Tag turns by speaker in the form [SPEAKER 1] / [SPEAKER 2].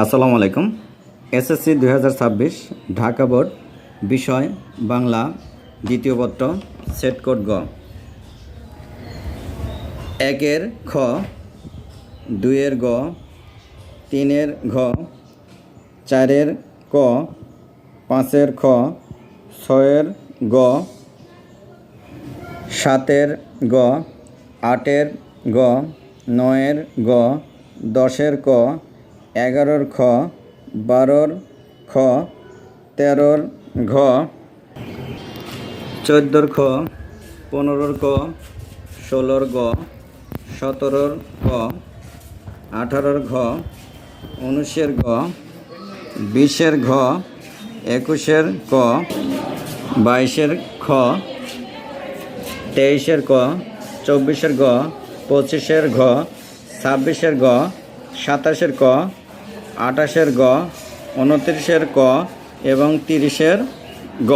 [SPEAKER 1] আসসালামু আলাইকুম। SSC 2026 Dhaka board, বিষয় বাংলা, দ্বিতীয় পত্র, সেট কোড গ। 1-এর খ, 2-এর গ, 3-এর ঘ, 4-এর ক, 5-এর খ, 6-এর গ, 7-এর গ, 8-এর গ, 9-এর গ, 10-এর ক, 11-র খ, 12-র খ, 13-র ঘ, 14-র খ, 15-র ক, 16-র গ, 17-র ক, 18-র ঘ, 19-এর গ, 20-এর ঘ, 21-এর ক, 22-এর খ, 23-এর ক, 24-এর গ, 25-এর ঘ, 26-এর গ, 27-এর ক, 28-এর গ, 29-এর ক এবং 30-এর গ।